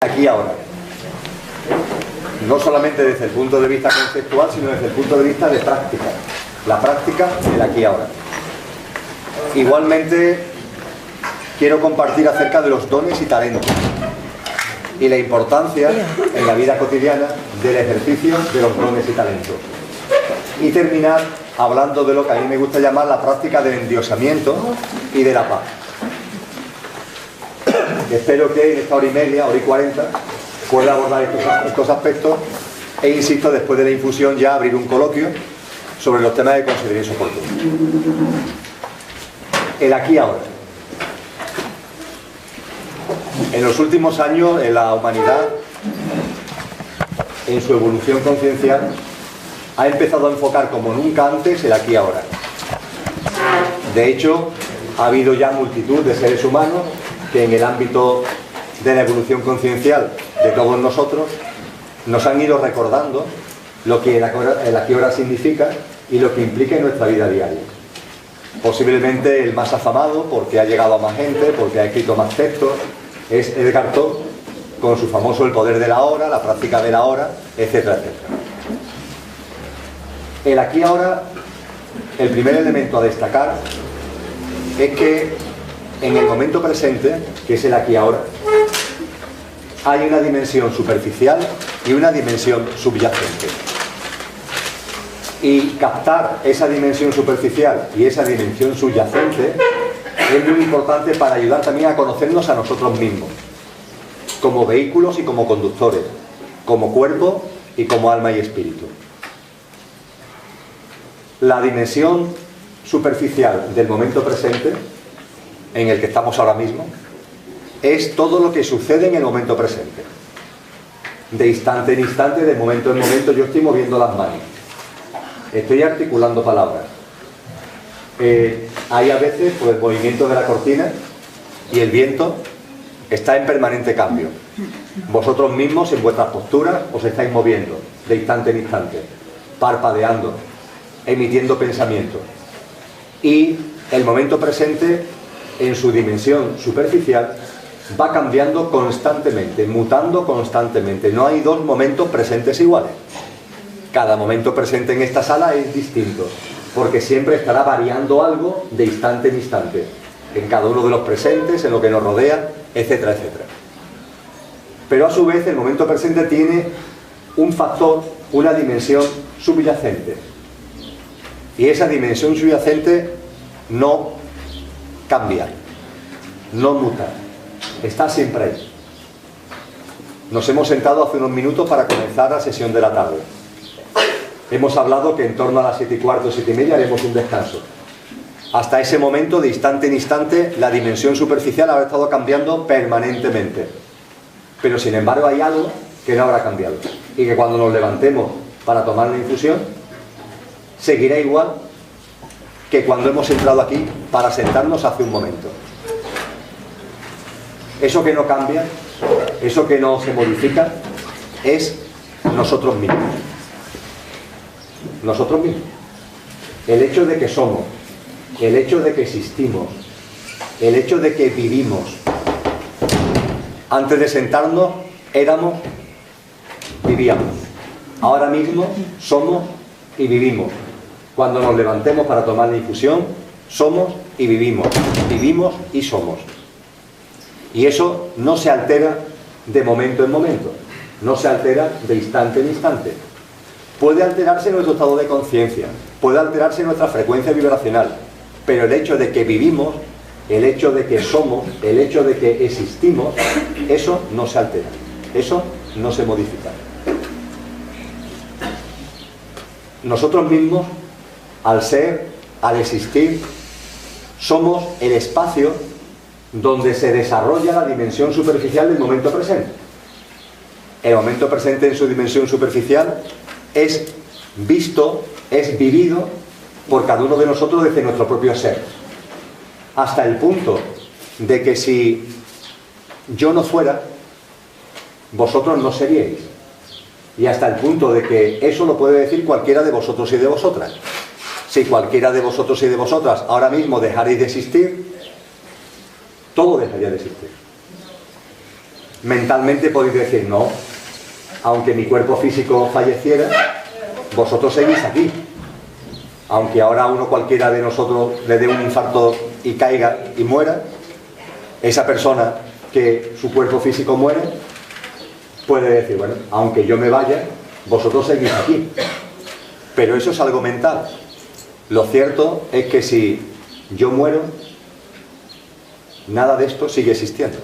aquí ahora. No solamente desde el punto de vista conceptual, sino desde el punto de vista de práctica. La práctica del aquí y ahora. Igualmente, quiero compartir acerca de los dones y talentos y la importancia en la vida cotidiana del ejercicio de los dones y talentos. Y terminar hablando de lo que a mí me gusta llamar la práctica del endiosamiento y de la paz. Espero que en esta hora y media, hora y 40, pueda abordar estos aspectos e insisto, después de la infusión ya abrir un coloquio sobre los temas que consideréis oportunos. El aquí y ahora. En los últimos años, en la humanidad, en su evolución conciencial, ha empezado a enfocar como nunca antes el aquí y ahora. De hecho, ha habido ya multitud de seres humanos que en el ámbito de la evolución conciencial de todos nosotros nos han ido recordando lo que el aquí y ahora significa y lo que implica en nuestra vida diaria. Posiblemente el más afamado, porque ha llegado a más gente, porque ha escrito más textos, es Edgar Todd, con su famoso El poder de la hora, la práctica de la hora, etcétera, etcétera. El aquí y ahora, el primer elemento a destacar es que en el momento presente, que es el aquí y ahora, hay una dimensión superficial y una dimensión subyacente. Y captar esa dimensión superficial y esa dimensión subyacente es muy importante para ayudar también a conocernos a nosotros mismos, como vehículos y como conductores, como cuerpo y como alma y espíritu. La dimensión superficial del momento presente, en el que estamos ahora mismo, es todo lo que sucede en el momento presente. De instante en instante, de momento en momento, yo estoy moviendo las manos, estoy articulando palabras. Hay a veces pues, el movimiento de la cortina y el viento está en permanente cambio. Vosotros mismos en vuestras posturas os estáis moviendo de instante en instante, parpadeando, emitiendo pensamientos. Y el momento presente, en su dimensión superficial, va cambiando constantemente, mutando constantemente. No hay dos momentos presentes iguales. Cada momento presente en esta sala es distinto, porque siempre estará variando algo de instante en instante, en cada uno de los presentes, en lo que nos rodea, etcétera, etcétera. Pero a su vez el momento presente tiene un factor, una dimensión subyacente. Y esa dimensión subyacente no cambia, no muta, está siempre ahí. Nos hemos sentado hace unos minutos para comenzar la sesión de la tarde. Hemos hablado que en torno a las 7:15, 7:30 haremos un descanso. Hasta ese momento, de instante en instante, la dimensión superficial habrá estado cambiando permanentemente. Pero sin embargo hay algo que no habrá cambiado. Y que cuando nos levantemos para tomar la infusión, seguirá igual que cuando hemos entrado aquí para sentarnos hace un momento. Eso que no cambia, eso que no se modifica, es nosotros mismos. Nosotros mismos. El hecho de que somos, el hecho de que existimos, el hecho de que vivimos. Antes de sentarnos éramos, vivíamos. Ahora mismo somos y vivimos. Cuando nos levantemos para tomar la infusión, somos y vivimos. Vivimos y somos. Y eso no se altera de momento en momento. No se altera de instante en instante. Puede alterarse nuestro estado de conciencia, puede alterarse nuestra frecuencia vibracional, pero el hecho de que vivimos, el hecho de que somos, el hecho de que existimos, eso no se altera, eso no se modifica. Nosotros mismos, al ser, al existir, somos el espacio donde se desarrolla la dimensión superficial del momento presente. El momento presente en su dimensión superficial es visto, es vivido por cada uno de nosotros desde nuestro propio ser. Hasta el punto de que si yo no fuera, vosotros no seríais. Y hasta el punto de que eso lo puede decir cualquiera de vosotros y de vosotras. Si cualquiera de vosotros y de vosotras ahora mismo dejaréis de existir, todo dejaría de existir. mentalmente podéis decir, no, aunque mi cuerpo físico falleciera, vosotros seguís aquí. Aunque ahora uno cualquiera de nosotros le dé un infarto y caiga y muera, esa persona que su cuerpo físico muere, puede decir, bueno, aunque yo me vaya, vosotros seguís aquí. Pero eso es algo mental. Lo cierto es que si yo muero, nada de esto sigue existiendo.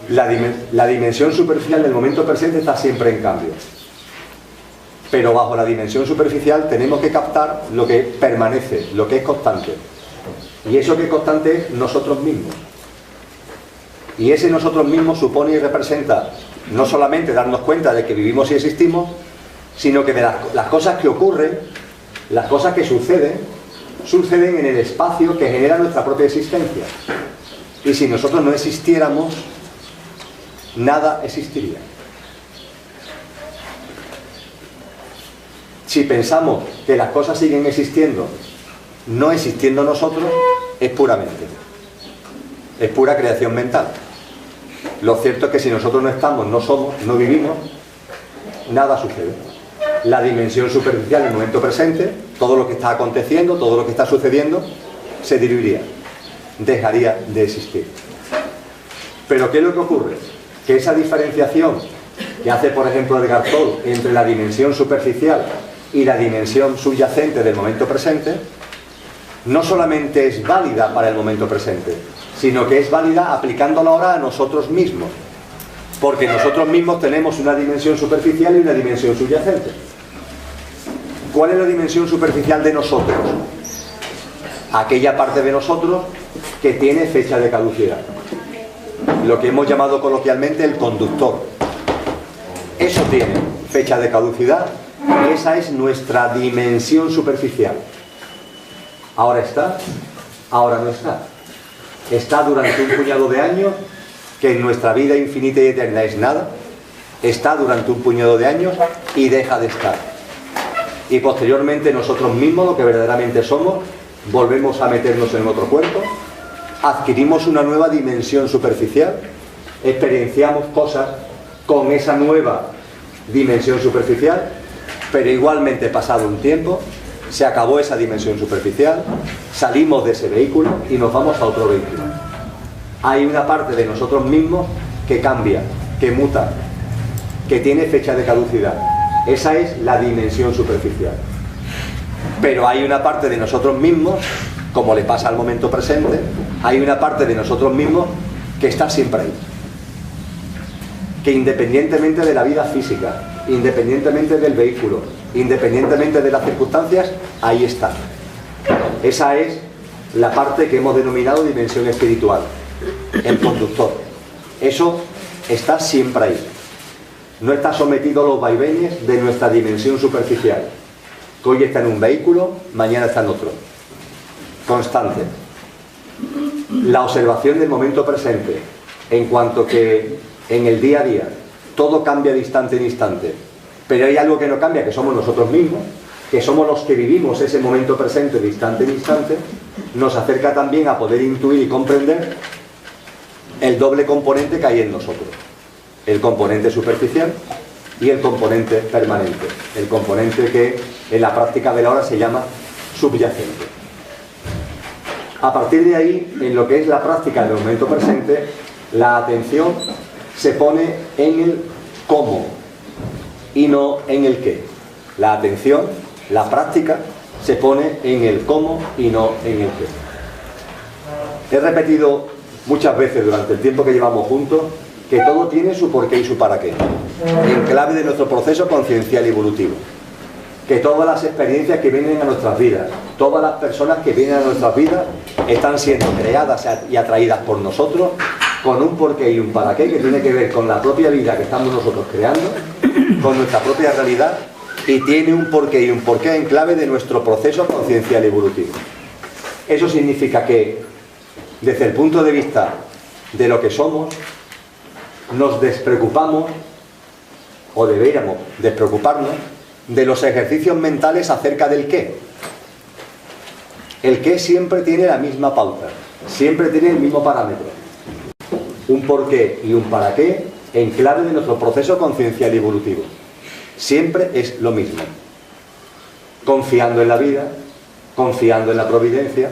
La dimensión superficial del momento presente está siempre en cambio. Pero bajo la dimensión superficial tenemos que captar lo que permanece, lo que es constante. Y eso que es constante es nosotros mismos. Y ese nosotros mismos supone y representa no solamente darnos cuenta de que vivimos y existimos, sino que de las cosas que ocurren, las cosas que suceden en el espacio que genera nuestra propia existencia. Y si nosotros no existiéramos, nada existiría. Si pensamos que las cosas siguen existiendo, no existiendo nosotros, es pura mente. Es pura creación mental. Lo cierto es que si nosotros no estamos, no somos, no vivimos, nada sucede. La dimensión superficial del momento presente, todo lo que está aconteciendo, todo lo que está sucediendo, se diluiría, dejaría de existir. Pero ¿qué es lo que ocurre? Que esa diferenciación que hace, por ejemplo, Edgar Toll entre la dimensión superficial y la dimensión subyacente del momento presente, no solamente es válida para el momento presente, sino que es válida aplicándola ahora a nosotros mismos, porque nosotros mismos tenemos una dimensión superficial y una dimensión subyacente. ¿Cuál es la dimensión superficial de nosotros? Aquella parte de nosotros que tiene fecha de caducidad, lo que hemos llamado coloquialmente el conductor. Eso tiene fecha de caducidad y esa es nuestra dimensión superficial. Ahora está, ahora no está. Está durante un puñado de años, que en nuestra vida infinita y eterna es nada. Está durante un puñado de años y deja de estar. Y posteriormente nosotros mismos, lo que verdaderamente somos, volvemos a meternos en otro cuerpo, adquirimos una nueva dimensión superficial, experienciamos cosas con esa nueva dimensión superficial, pero igualmente pasado un tiempo, se acabó esa dimensión superficial, salimos de ese vehículo y nos vamos a otro vehículo. Hay una parte de nosotros mismos que cambia, que muta, que tiene fecha de caducidad. Esa es la dimensión superficial. Pero hay una parte de nosotros mismos, como le pasa al momento presente, hay una parte de nosotros mismos que está siempre ahí. Que independientemente de la vida física, independientemente del vehículo, independientemente de las circunstancias, ahí está. Esa es la parte que hemos denominado dimensión espiritual, el conductor. Eso está siempre ahí. No está sometido a los vaivenes de nuestra dimensión superficial, que hoy está en un vehículo, mañana está en otro. Constante. La observación del momento presente, en cuanto que en el día a día todo cambia de instante en instante, pero hay algo que no cambia, que somos nosotros mismos, que somos los que vivimos ese momento presente de instante en instante, nos acerca también a poder intuir y comprender el doble componente que hay en nosotros. El componente superficial y el componente permanente. El componente que en la práctica de la hora se llama subyacente. A partir de ahí, en lo que es la práctica del momento presente, la atención se pone en el cómo y no en el qué. La atención, la práctica, se pone en el cómo y no en el qué. He repetido muchas veces durante el tiempo que llevamos juntos que todo tiene su porqué y su para qué, en clave de nuestro proceso conciencial y evolutivo. Que todas las experiencias que vienen a nuestras vidas, todas las personas que vienen a nuestras vidas, están siendo creadas y atraídas por nosotros con un porqué y un para qué que tiene que ver con la propia vida que estamos nosotros creando, con nuestra propia realidad, y tiene un porqué y un porqué en clave de nuestro proceso conciencial y evolutivo. Eso significa que, desde el punto de vista de lo que somos, nos despreocupamos, o deberíamos despreocuparnos, de los ejercicios mentales acerca del qué. El qué siempre tiene la misma pauta, siempre tiene el mismo parámetro. un porqué y un para qué en clave de nuestro proceso conciencial y evolutivo. Siempre es lo mismo. Confiando en la vida, confiando en la providencia,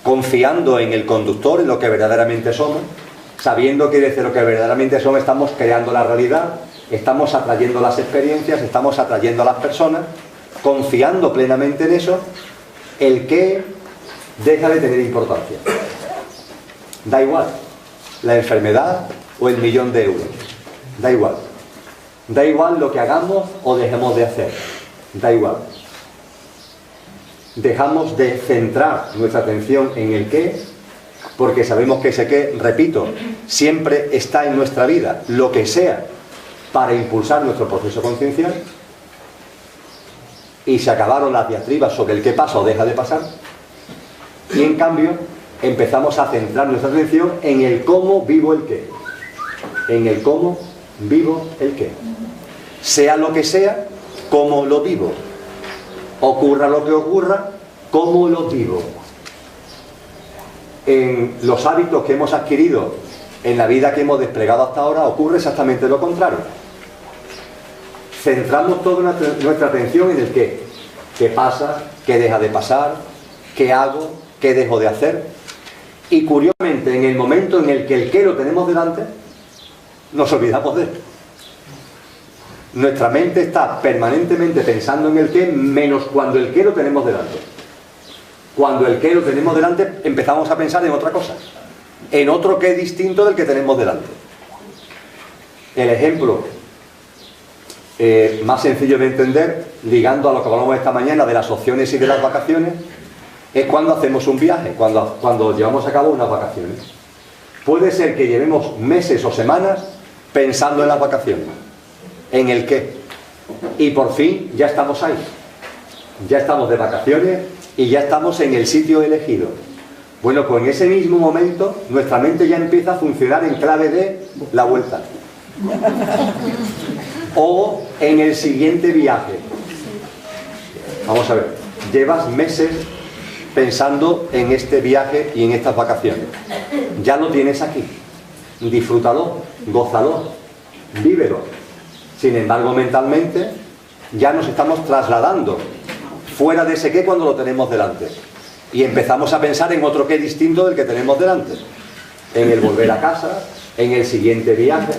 confiando en el conductor, en lo que verdaderamente somos, sabiendo que desde lo que verdaderamente somos estamos creando la realidad, estamos atrayendo las experiencias, estamos atrayendo a las personas, confiando plenamente en eso, el qué deja de tener importancia. Da igual la enfermedad o el millón de euros, da igual. Da igual lo que hagamos o dejemos de hacer, da igual. Dejamos de centrar nuestra atención en el qué, porque sabemos que ese qué, repito, siempre está en nuestra vida, lo que sea, para impulsar nuestro proceso conciencial, y se acabaron las diatribas sobre el qué pasa o deja de pasar, y en cambio empezamos a centrar nuestra atención en el cómo vivo el qué, en el cómo vivo el qué, sea lo que sea, cómo lo vivo, ocurra lo que ocurra, cómo lo vivo. En los hábitos que hemos adquirido en la vida que hemos desplegado hasta ahora ocurre exactamente lo contrario. Centramos toda nuestra atención en el qué. ¿Qué pasa? ¿Qué deja de pasar? ¿Qué hago? ¿Qué dejo de hacer? Y curiosamente, en el momento en el que el qué lo tenemos delante, nos olvidamos de él. Nuestra mente está permanentemente pensando en el qué, menos cuando el qué lo tenemos delante. Cuando el qué lo tenemos delante, empezamos a pensar en otra cosa, en otro qué distinto del que tenemos delante. El ejemplo más sencillo de entender, ligando a lo que hablamos esta mañana de las opciones y de las vacaciones, es cuando hacemos un viaje, cuando llevamos a cabo unas vacaciones. Puede ser que llevemos meses o semanas pensando en las vacaciones, en el qué, y por fin ya estamos ahí, ya estamos de vacaciones y ya estamos en el sitio elegido. Bueno, pues en ese mismo momento nuestra mente ya empieza a funcionar en clave de la vuelta, o en el siguiente viaje. Vamos a ver, llevas meses pensando en este viaje y en estas vacaciones, ya lo tienes aquí, disfrútalo, gózalo, vívelo. Sin embargo, mentalmente ya nos estamos trasladando fuera de ese qué cuando lo tenemos delante, y empezamos a pensar en otro qué distinto del que tenemos delante, en el volver a casa, en el siguiente viaje.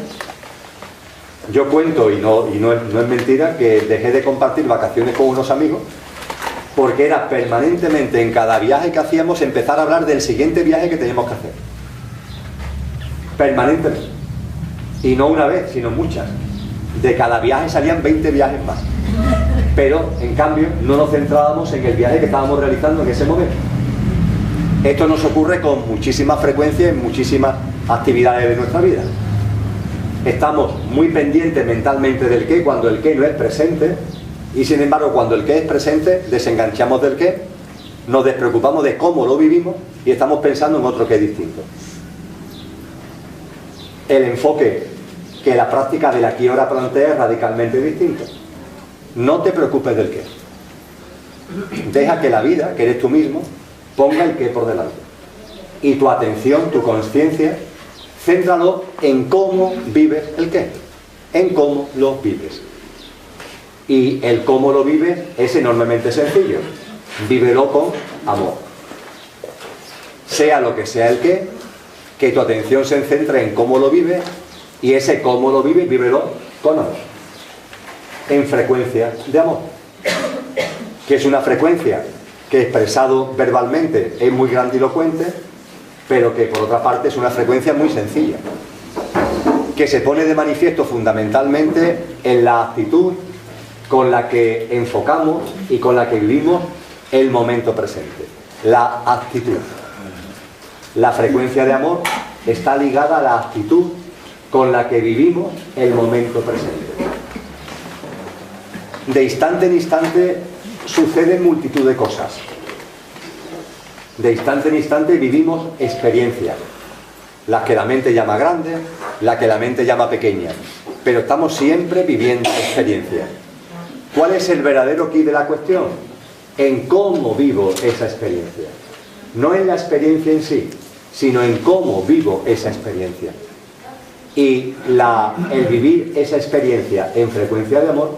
Yo cuento, y no es mentira, que dejé de compartir vacaciones con unos amigos porque era permanentemente en cada viaje que hacíamos empezar a hablar del siguiente viaje que teníamos que hacer. Permanentemente. Y no una vez, sino muchas. De cada viaje salían 20 viajes más. Pero, en cambio, no nos centrábamos en el viaje que estábamos realizando en ese momento. Esto nos ocurre con muchísima frecuencia en muchísimas actividades de nuestra vida. Estamos muy pendientes mentalmente del qué cuando el qué no es presente, y sin embargo cuando el qué es presente desenganchamos del qué, nos despreocupamos de cómo lo vivimos y estamos pensando en otro qué distinto. El enfoque que la práctica del aquí y ahora plantea es radicalmente distinto. No te preocupes del qué. Deja que la vida, que eres tú mismo, ponga el qué por delante. Y tu atención, tu conciencia, céntralo en cómo vives el qué. En cómo lo vives. Y el cómo lo vives es enormemente sencillo. Vívelo con amor. Sea lo que sea el qué, que tu atención se centre en cómo lo vives, y ese cómo lo vives, vívelo con amor. En frecuencia de amor. Que es una frecuencia que expresado verbalmente es muy grandilocuente, pero que por otra parte es una frecuencia muy sencilla, que se pone de manifiesto fundamentalmente en la actitud con la que enfocamos y con la que vivimos el momento presente. La actitud. La frecuencia de amor está ligada a la actitud con la que vivimos el momento presente. De instante en instante suceden multitud de cosas. De instante en instante vivimos experiencias, las que la mente llama grandes, las que la mente llama pequeñas, pero estamos siempre viviendo experiencias. ¿Cuál es el verdadero quid de la cuestión? En cómo vivo esa experiencia. No en la experiencia en sí, sino en cómo vivo esa experiencia. Y el vivir esa experiencia en frecuencia de amor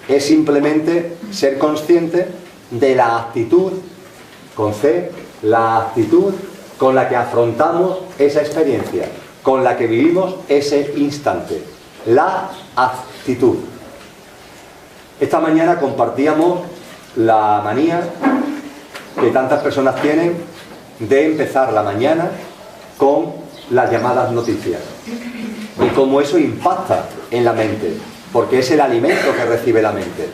es simplemente ser consciente de la actitud, con C, la actitud con la que afrontamos esa experiencia, con la que vivimos ese instante. La actitud. Esta mañana compartíamos la manía que tantas personas tienen de empezar la mañana con las llamadas noticias y cómo eso impacta en la mente, porque es el alimento que recibe la mente,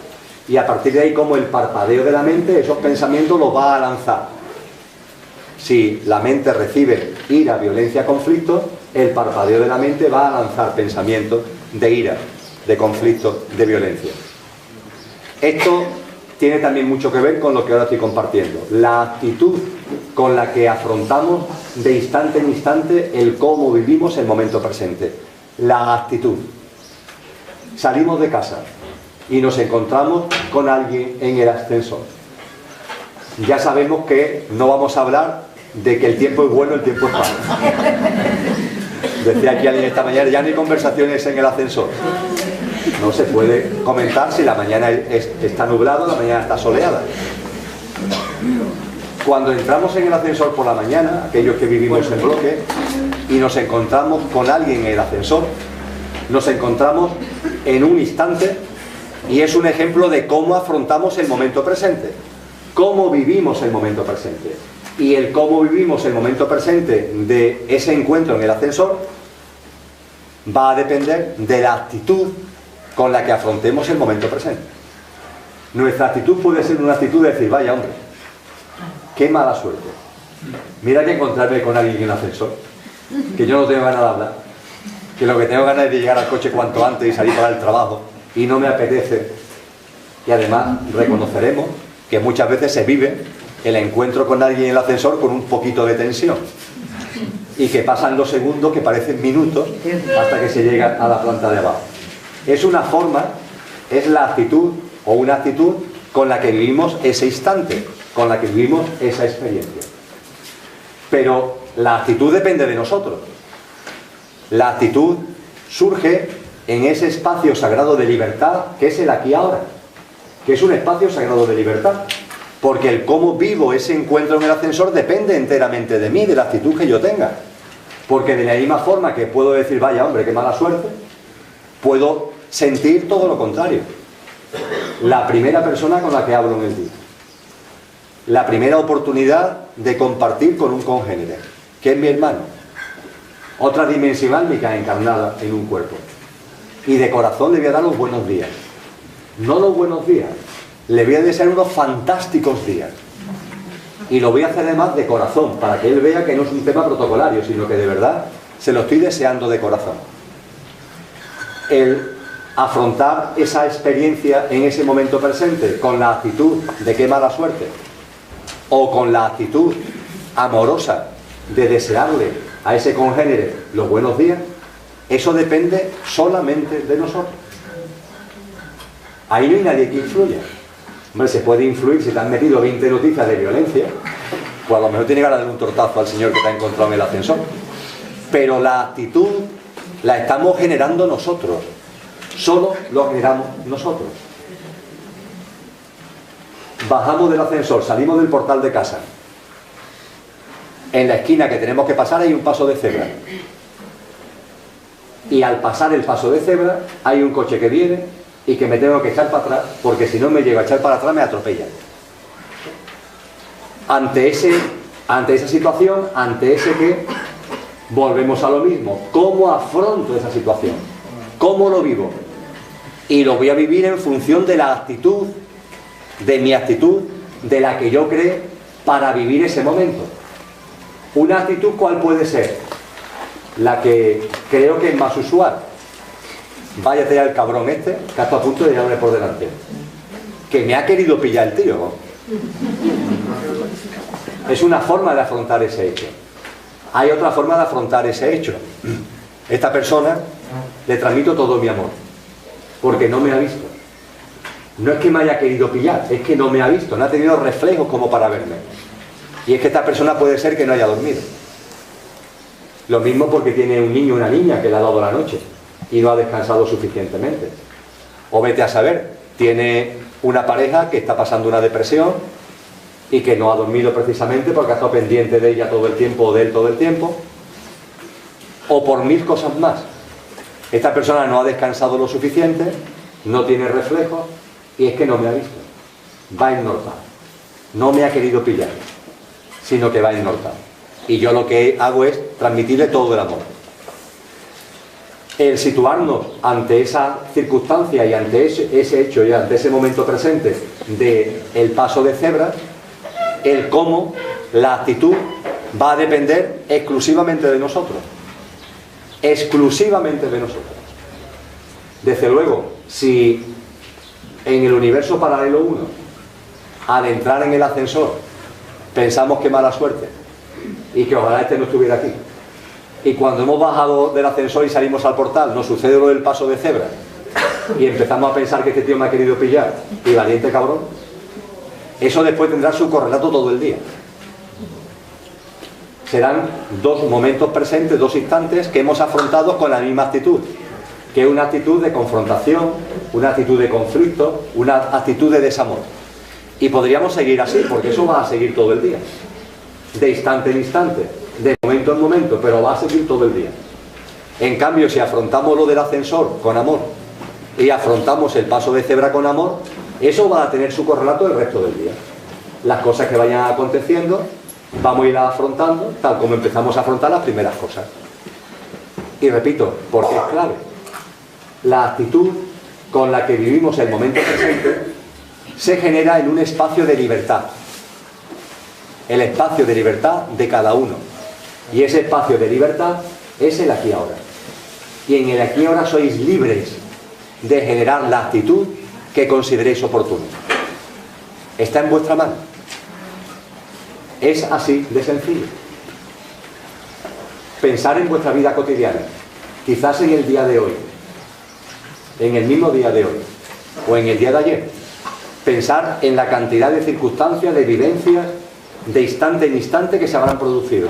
y a partir de ahí como el parpadeo de la mente esos pensamientos los va a lanzar. Si la mente recibe ira, violencia, conflicto, el parpadeo de la mente va a lanzar pensamientos de ira, de conflicto, de violencia. Esto tiene también mucho que ver con lo que ahora estoy compartiendo, la actitud con la que afrontamos de instante en instante el cómo vivimos el momento presente. La actitud. Salimos de casa y nos encontramos con alguien en el ascensor. Ya sabemos que no vamos a hablar de que el tiempo es bueno, el tiempo es malo. Decía aquí alguien esta mañana, ya no hay conversaciones en el ascensor. No se puede comentar si la mañana está nublado, la mañana está soleada. Cuando entramos en el ascensor por la mañana, aquellos que vivimos en bloque, y nos encontramos con alguien en el ascensor, nos encontramos en un instante, y es un ejemplo de cómo afrontamos el momento presente, cómo vivimos el momento presente. Y el cómo vivimos el momento presente de ese encuentro en el ascensor va a depender de la actitud con la que afrontemos el momento presente. Nuestra actitud puede ser una actitud de decir, vaya hombre, qué mala suerte, mira que encontrarme con alguien en el ascensor, que yo no tengo ganas de hablar, que lo que tengo ganas es de llegar al coche cuanto antes y salir para el trabajo, y no me apetece. Y además reconoceremos que muchas veces se vive el encuentro con alguien en el ascensor con un poquito de tensión, y que pasan los segundos que parecen minutos hasta que se llega a la planta de abajo. Es una forma, es la actitud o una actitud con la que vivimos ese instante, con la que vivimos esa experiencia. Pero la actitud depende de nosotros. La actitud surge en ese espacio sagrado de libertad que es el aquí y ahora, que es un espacio sagrado de libertad, porque el cómo vivo ese encuentro en el ascensor depende enteramente de mí, de la actitud que yo tenga. Porque de la misma forma que puedo decir, vaya hombre, qué mala suerte, puedo sentir todo lo contrario. La primera persona con la que hablo en el día, la primera oportunidad de compartir con un congénere, que es mi hermano, otra dimensión álmica encarnada en un cuerpo, y de corazón le voy a dar los buenos días, no los buenos días, le voy a desear unos fantásticos días, y lo voy a hacer además de corazón, para que él vea que no es un tema protocolario, sino que de verdad se lo estoy deseando de corazón. El afrontar esa experiencia en ese momento presente con la actitud de qué mala suerte, o con la actitud amorosa de desearle a ese congénere los buenos días, eso depende solamente de nosotros. Ahí no hay nadie que influya. Hombre, se puede influir si te han metido 20 noticias de violencia, pues a lo mejor tiene ganas de dar un tortazo al señor que te ha encontrado en el ascensor. Pero la actitud la estamos generando nosotros. Solo lo generamos nosotros. Bajamos del ascensor, salimos del portal de casa. En la esquina que tenemos que pasar hay un paso de cebra. Y al pasar el paso de cebra hay un coche que viene y que me tengo que echar para atrás, porque si no me llego a echar para atrás me atropellan. Ante esa situación, ante ese qué, volvemos a lo mismo. ¿Cómo afronto esa situación? ¿Cómo lo vivo? Y lo voy a vivir en función de la actitud, de mi actitud, de la que yo cree para vivir ese momento. Una actitud, ¿cuál puede ser? La que creo que es más usual. Váyate al cabrón este, que está a punto de llevarme por delante. Que me ha querido pillar el tío, ¿no? Es una forma de afrontar ese hecho. Hay otra forma de afrontar ese hecho. Esta persona le transmito todo mi amor, porque no me ha visto. No es que me haya querido pillar, es que no me ha visto, no ha tenido reflejos como para verme. Y es que esta persona puede ser que no haya dormido. Lo mismo porque tiene un niño o una niña que le ha dado la noche y no ha descansado suficientemente. O vete a saber, tiene una pareja que está pasando una depresión y que no ha dormido precisamente porque ha estado pendiente de ella todo el tiempo o de él todo el tiempo. O por 1000 cosas más. Esta persona no ha descansado lo suficiente, no tiene reflejos y es que no me ha visto. Va ennortado. No me ha querido pillar, sino que va ennortado. Y yo lo que hago es transmitirle todo el amor. El situarnos ante esa circunstancia y ante ese hecho y ante ese momento presente del paso de cebra, el cómo, la actitud, va a depender exclusivamente de nosotros. Exclusivamente de nosotros. Desde luego, si en el universo paralelo 1, al entrar en el ascensor, pensamos que mala suerte y que ojalá este no estuviera aquí, y cuando hemos bajado del ascensor y salimos al portal nos sucede lo del paso de cebra y empezamos a pensar que este tío me ha querido pillar y valiente cabrón, eso después tendrá su correlato todo el día. Serán 2 momentos presentes, 2 instantes que hemos afrontado con la misma actitud, que es una actitud de confrontación, una actitud de conflicto, una actitud de desamor. Y podríamos seguir así, porque eso va a seguir todo el día, de instante en instante, de momento en momento, pero va a seguir todo el día. En cambio, si afrontamos lo del ascensor con amor y afrontamos el paso de cebra con amor, eso va a tener su correlato el resto del día. Las cosas que vayan aconteciendo, vamos a ir afrontando tal como empezamos a afrontar las primeras cosas. Y repito, porque es clave, la actitud con la que vivimos el momento presente se genera en un espacio de libertad. El espacio de libertad de cada uno. Y ese espacio de libertad es el aquí y ahora. Y en el aquí y ahora sois libres de generar la actitud que consideréis oportuna. Está en vuestra mano. Es así de sencillo. Pensar en vuestra vida cotidiana, quizás en el día de hoy, en el mismo día de hoy, o en el día de ayer. Pensar en la cantidad de circunstancias, de vivencias, de instante en instante que se habrán producido.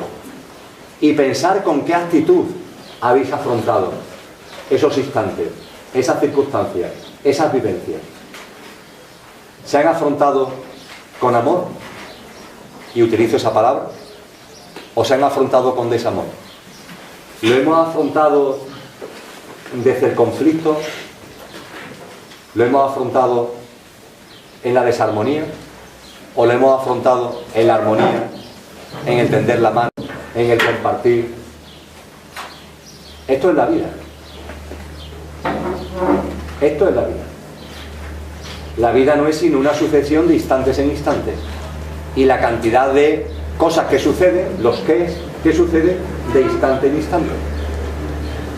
Y pensar con qué actitud habéis afrontado esos instantes, esas circunstancias, esas vivencias. ¿Se han afrontado con amor? Y utilizo esa palabra. ¿O se han afrontado con desamor? ¿Lo hemos afrontado desde el conflicto? ¿Lo hemos afrontado en la desarmonía? ¿O lo hemos afrontado en la armonía, en el tender la mano, en el compartir? Esto es la vida. Esto es la vida. La vida no es sino una sucesión de instantes en instantes. Y la cantidad de cosas que suceden, los qué sucede de instante en instante.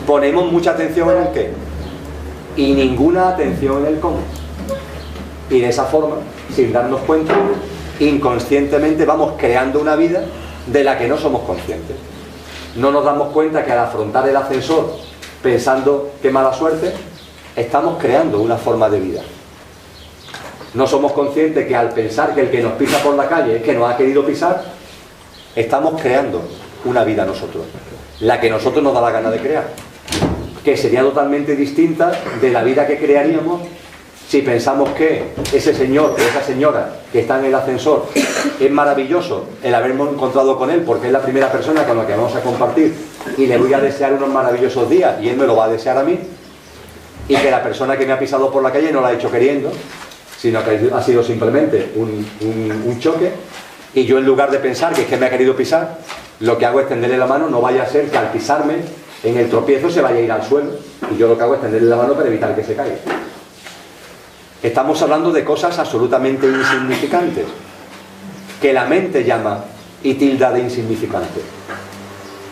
Ponemos mucha atención en el qué y ninguna atención en el cómo. Y de esa forma, sin darnos cuenta, inconscientemente vamos creando una vida de la que no somos conscientes. No nos damos cuenta que al afrontar el ascensor pensando qué mala suerte, estamos creando una forma de vida. No somos conscientes que al pensar que el que nos pisa por la calle es que nos ha querido pisar, estamos creando una vida nosotros, la que nosotros nos da la gana de crear, que sería totalmente distinta de la vida que crearíamos si pensamos que ese señor o esa señora que está en el ascensor es maravilloso el habernos encontrado con él porque es la primera persona con la que vamos a compartir y le voy a desear unos maravillosos días y él me lo va a desear a mí, y que la persona que me ha pisado por la calle no lo ha hecho queriendo, sino que ha sido simplemente un choque, y yo en lugar de pensar que es que me ha querido pisar, lo que hago es tenderle la mano, no vaya a ser que al pisarme en el tropiezo se vaya a ir al suelo, y yo lo que hago es tenderle la mano para evitar que se caiga. Estamos hablando de cosas absolutamente insignificantes, que la mente llama y tilda de insignificante.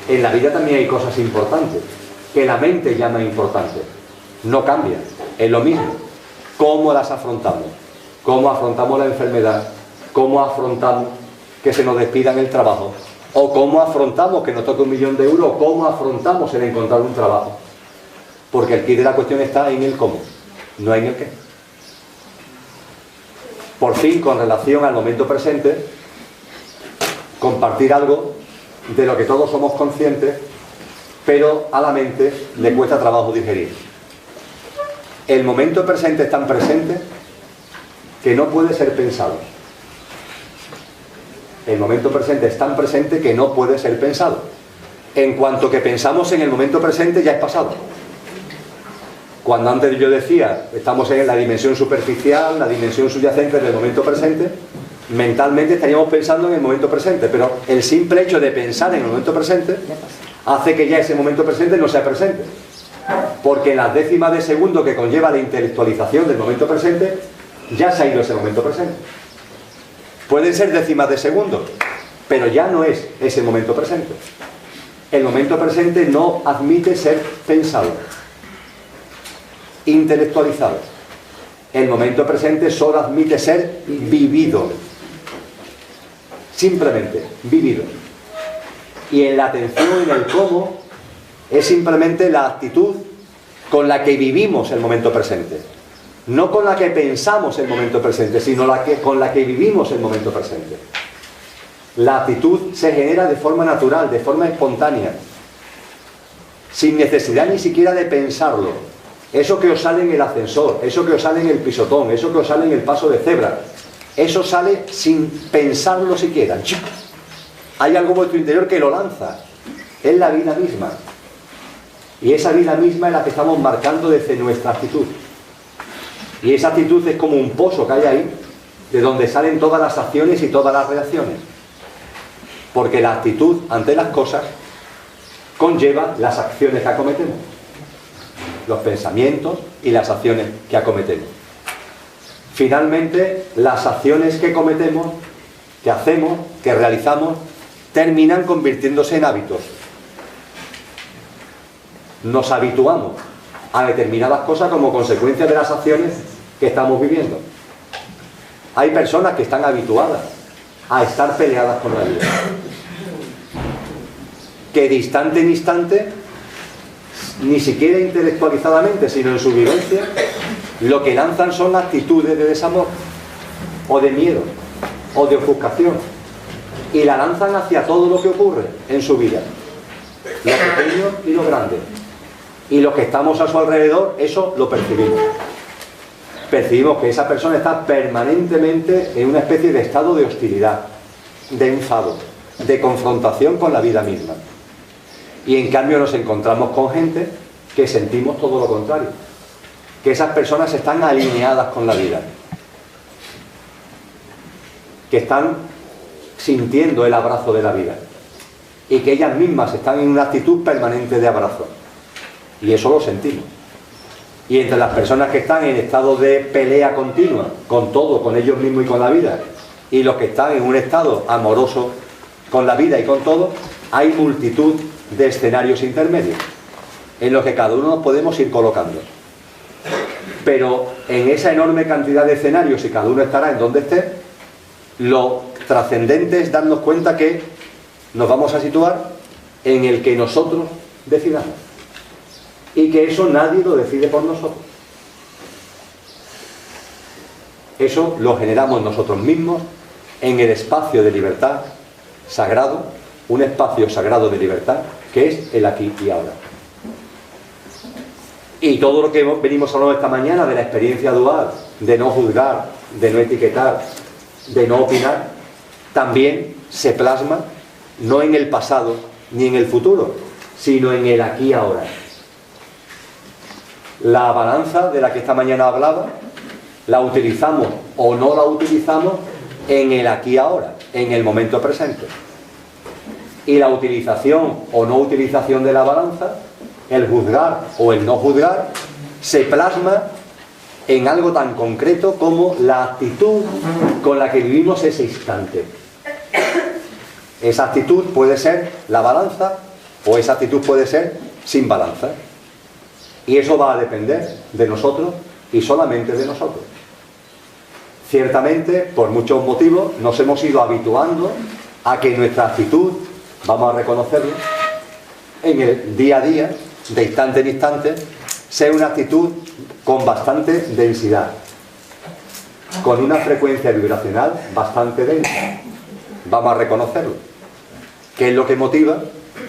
En la vida también hay cosas importantes, que la mente llama importantes. No cambian, es lo mismo. ¿Cómo las afrontamos? ¿Cómo afrontamos la enfermedad? ¿Cómo afrontamos que se nos despida en el trabajo? ¿O cómo afrontamos que nos toque 1.000.000 de euros? ¿Cómo afrontamos el encontrar un trabajo? Porque el quid de la cuestión está en el cómo, no en el qué. Por fin, con relación al momento presente, compartir algo de lo que todos somos conscientes pero a la mente le cuesta trabajo digerir. El momento presente es tan presente que no puede ser pensado. El momento presente es tan presente que no puede ser pensado. En cuanto que pensamos en el momento presente, ya es pasado. Cuando antes yo decía, estamos en la dimensión superficial, la dimensión subyacente del momento presente, mentalmente estaríamos pensando en el momento presente, pero el simple hecho de pensar en el momento presente hace que ya ese momento presente no sea presente. Porque en las décimas de segundo que conlleva la intelectualización del momento presente, ya se ha ido ese momento presente. Pueden ser décimas de segundo, pero ya no es ese momento presente. El momento presente no admite ser pensado, intelectualizado. El momento presente solo admite ser vivido. Simplemente vivido. Y en la atención, en el cómo, es simplemente la actitud con la que vivimos el momento presente. No con la que pensamos el momento presente, sino con la que vivimos el momento presente. La actitud se genera de forma natural, de forma espontánea, sin necesidad ni siquiera de pensarlo. Eso que os sale en el ascensor, eso que os sale en el pisotón, eso que os sale en el paso de cebra, eso sale sin pensarlo siquiera. Hay algo en vuestro interior que lo lanza. Es la vida misma. Y esa vida misma es la que estamos marcando desde nuestra actitud. Y esa actitud es como un pozo que hay ahí, de donde salen todas las acciones y todas las reacciones. Porque la actitud ante las cosas conlleva las acciones que acometemos. Los pensamientos y las acciones que acometemos. Finalmente, las acciones que cometemos, que hacemos, que realizamos, terminan convirtiéndose en hábitos. Nos habituamos a determinadas cosas como consecuencia de las acciones que estamos viviendo. Hay personas que están habituadas a estar peleadas con la vida, que de instante en instante, ni siquiera intelectualizadamente, sino en su vivencia, lo que lanzan son actitudes de desamor, o de miedo, o de ofuscación, y la lanzan hacia todo lo que ocurre en su vida, lo pequeño y lo grande. Y los que estamos a su alrededor, eso lo percibimos. Percibimos que esa persona está permanentemente en una especie de estado de hostilidad, de enfado, de confrontación con la vida misma. Y en cambio nos encontramos con gente que sentimos todo lo contrario. Que esas personas están alineadas con la vida. Que están sintiendo el abrazo de la vida. Y que ellas mismas están en una actitud permanente de abrazo. Y eso lo sentimos. Y entre las personas que están en estado de pelea continua, con todo, con ellos mismos y con la vida, y los que están en un estado amoroso con la vida y con todo, hay multitud de escenarios intermedios, en los que cada uno nos podemos ir colocando. Pero en esa enorme cantidad de escenarios, y cada uno estará en donde esté, lo trascendente es darnos cuenta que nos vamos a situar en el que nosotros decidamos. Y que eso nadie lo decide por nosotros. Eso lo generamos nosotros mismos en el espacio de libertad sagrado, un espacio sagrado de libertad, que es el aquí y ahora. Y todo lo que venimos hablando esta mañana de la experiencia dual, de no juzgar, de no etiquetar, de no opinar, también se plasma no en el pasado ni en el futuro, sino en el aquí y ahora. La balanza de la que esta mañana hablaba, la utilizamos o no la utilizamos en el aquí y ahora, en el momento presente. Y la utilización o no utilización de la balanza, el juzgar o el no juzgar, se plasma en algo tan concreto como la actitud con la que vivimos ese instante. Esa actitud puede ser la balanza o esa actitud puede ser sin balanza. Y eso va a depender de nosotros y solamente de nosotros. Ciertamente, por muchos motivos, nos hemos ido habituando a que nuestra actitud, vamos a reconocerlo, en el día a día, de instante en instante, sea una actitud con bastante densidad, con una frecuencia vibracional bastante densa. Vamos a reconocerlo. ¿Qué es lo que motiva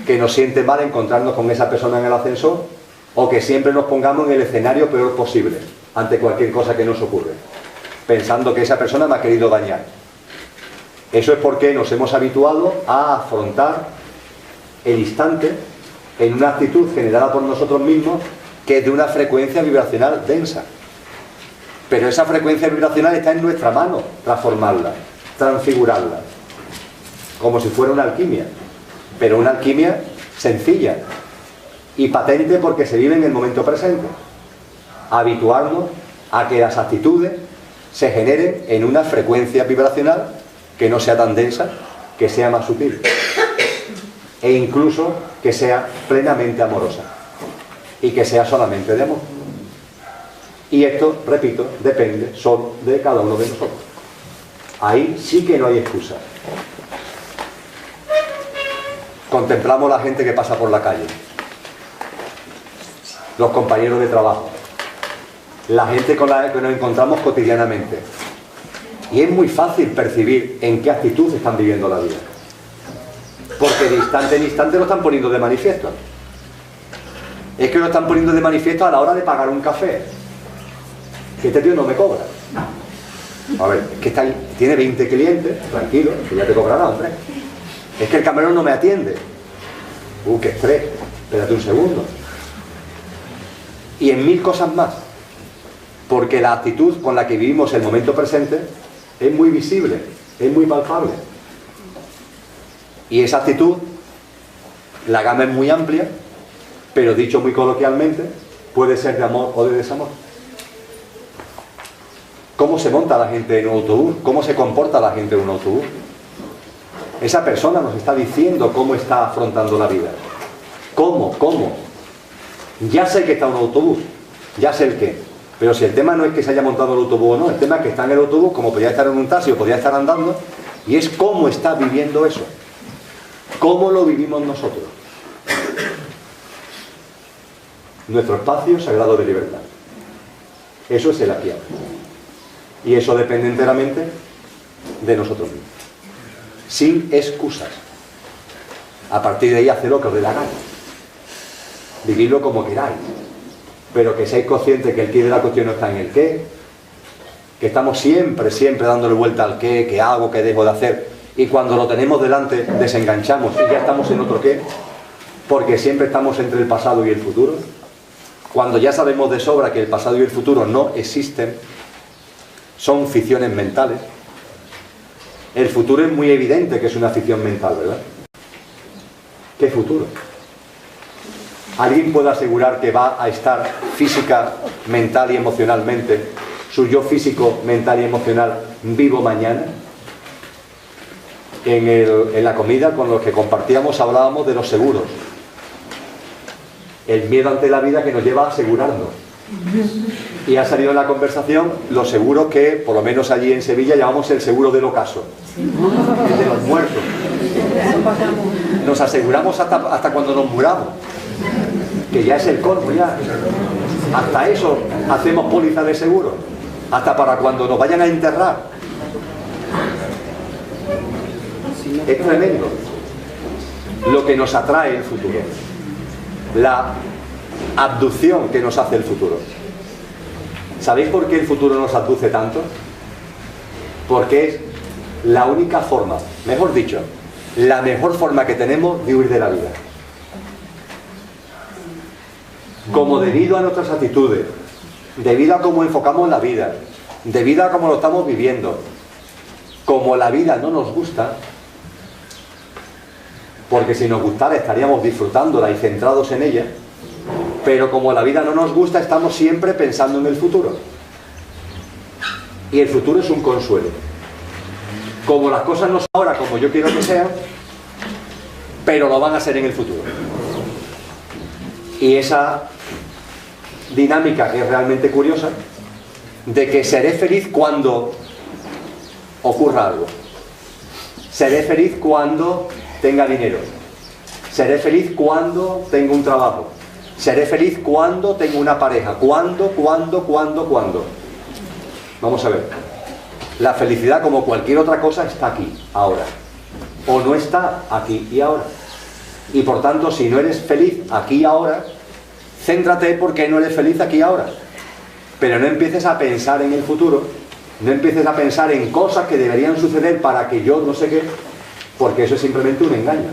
que nos siente mal encontrarnos con esa persona en el ascensor, o que siempre nos pongamos en el escenario peor posible ante cualquier cosa que nos ocurre, pensando que esa persona me ha querido dañar. Eso es porque nos hemos habituado a afrontar el instante en una actitud generada por nosotros mismos que es de una frecuencia vibracional densa. Pero esa frecuencia vibracional está en nuestra mano, transformarla, transfigurarla, como si fuera una alquimia, pero una alquimia sencilla y patente porque se vive en el momento presente. Habituarnos a que las actitudes se generen en una frecuencia vibracional que no sea tan densa, que sea más sutil e incluso que sea plenamente amorosa y que sea solamente de amor. Y esto, repito, depende solo de cada uno de nosotros. Ahí sí que no hay excusa. Contemplamos la gente que pasa por la calle, los compañeros de trabajo, la gente con la que nos encontramos cotidianamente, y es muy fácil percibir en qué actitud están viviendo la vida, porque de instante en instante lo están poniendo de manifiesto. Es que lo están poniendo de manifiesto a la hora de pagar un café, que este tío no me cobra. A ver, es que está ahí, tiene 20 clientes, tranquilo, que ya te cobrará, hombre. Es que el camarero no me atiende. Qué estrés, espérate un segundo. Y en mil cosas más, porque la actitud con la que vivimos el momento presente es muy visible, es muy palpable. Y esa actitud, la gama es muy amplia, pero dicho muy coloquialmente, puede ser de amor o de desamor. ¿Cómo se monta la gente en un autobús? ¿Cómo se comporta la gente en un autobús? Esa persona nos está diciendo cómo está afrontando la vida. ¿Cómo? Ya sé que está en un autobús, ya sé el qué. Pero si el tema no es que se haya montado el autobús o no, el tema es que está en el autobús, como podría estar en un taxi o podría estar andando, y es cómo está viviendo eso. ¿Cómo lo vivimos nosotros? Nuestro espacio sagrado de libertad. Eso es el aquí ahora. Y eso depende enteramente de nosotros mismos. Sin excusas. A partir de ahí, haced lo que os dé la gana. Vividlo como queráis. Pero que seáis conscientes que el quid de la cuestión no está en el qué. Que estamos siempre dándole vuelta al qué hago, qué dejo de hacer. Y cuando lo tenemos delante, desenganchamos y ya estamos en otro qué. Porque siempre estamos entre el pasado y el futuro. Cuando ya sabemos de sobra que el pasado y el futuro no existen, son ficciones mentales. El futuro es muy evidente que es una ficción mental, ¿verdad? ¿Qué futuro? ¿Alguien puede asegurar que va a estar física, mental y emocionalmente, su yo físico, mental y emocional, vivo mañana? En la comida con los que compartíamos hablábamos de los seguros. El miedo ante la vida que nos lleva a asegurarnos. Y ha salido en la conversación los seguros que, por lo menos allí en Sevilla, llamamos el seguro del ocaso, el de los muertos. Nos aseguramos hasta cuando nos muramos, que ya es el colmo ya. Hasta eso hacemos póliza de seguro, hasta para cuando nos vayan a enterrar. Es tremendo lo que nos atrae el futuro, la abducción que nos hace el futuro. ¿Sabéis por qué el futuro nos abduce tanto? Porque es la única forma, mejor dicho, la mejor forma que tenemos de huir de la vida. Como debido a nuestras actitudes, debido a cómo enfocamos la vida, debido a cómo lo estamos viviendo, como la vida no nos gusta, porque si nos gustara estaríamos disfrutándola y centrados en ella, pero como la vida no nos gusta, estamos siempre pensando en el futuro. Y el futuro es un consuelo. Como las cosas no son ahora como yo quiero que sean, pero lo van a ser en el futuro. Y esa dinámica que es realmente curiosa, de que seré feliz cuando ocurra algo. Seré feliz cuando tenga dinero. Seré feliz cuando tenga un trabajo. Seré feliz cuando tenga una pareja. ¿Cuándo? Vamos a ver. La felicidad, como cualquier otra cosa, está aquí, ahora. O no está aquí y ahora. Y por tanto, si no eres feliz aquí y ahora, céntrate por qué no eres feliz aquí y ahora. Pero no empieces a pensar en el futuro, no empieces a pensar en cosas que deberían suceder para que yo no sé qué, porque eso es simplemente un engaño.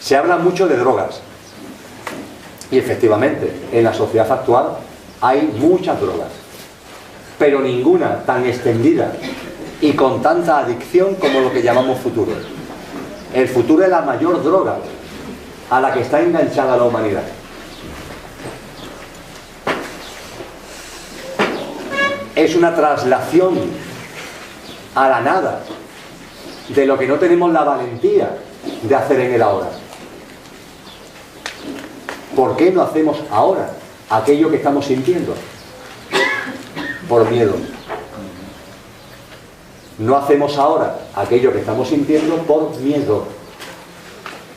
Se habla mucho de drogas. Y efectivamente, en la sociedad actual hay muchas drogas, pero ninguna tan extendida y con tanta adicción como lo que llamamos futuro. El futuro es la mayor droga a la que está enganchada la humanidad. Es una traslación a la nada de lo que no tenemos la valentía de hacer en el ahora. ¿Por qué no hacemos ahora aquello que estamos sintiendo? Por miedo. No hacemos ahora aquello que estamos sintiendo por miedo.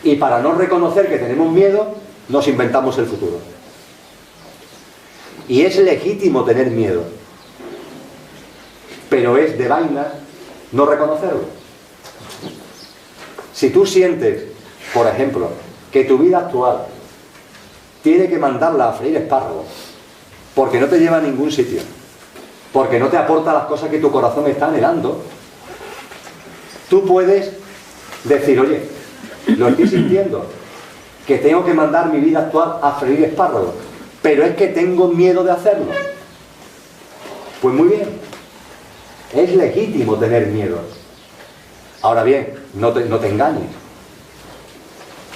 Y para no reconocer que tenemos miedo, nos inventamos el futuro. Y es legítimo tener miedo, pero es de vaina no reconocerlo. Si tú sientes, por ejemplo, que tu vida actual tiene que mandarla a freír espárragos porque no te lleva a ningún sitio, porque no te aporta las cosas que tu corazón está anhelando, tú puedes decir, oye, lo estoy sintiendo, que tengo que mandar mi vida actual a freír espárragos, pero es que tengo miedo de hacerlo. Pues muy bien, es legítimo tener miedo. Ahora bien, no te engañes.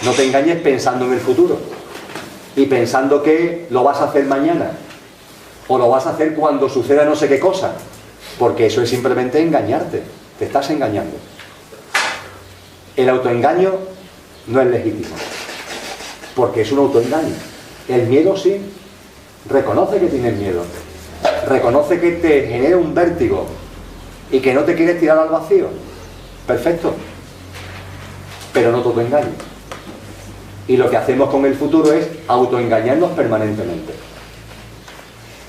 No te engañes pensando en el futuro y pensando que lo vas a hacer mañana o lo vas a hacer cuando suceda no sé qué cosa, porque eso es simplemente engañarte, te estás engañando. El autoengaño no es legítimo, porque es un autoengaño. El miedo sí, reconoce que tienes miedo, reconoce que te genera un vértigo y que no te quieres tirar al vacío, perfecto, pero no te autoengañes. Y lo que hacemos con el futuro es autoengañarnos permanentemente.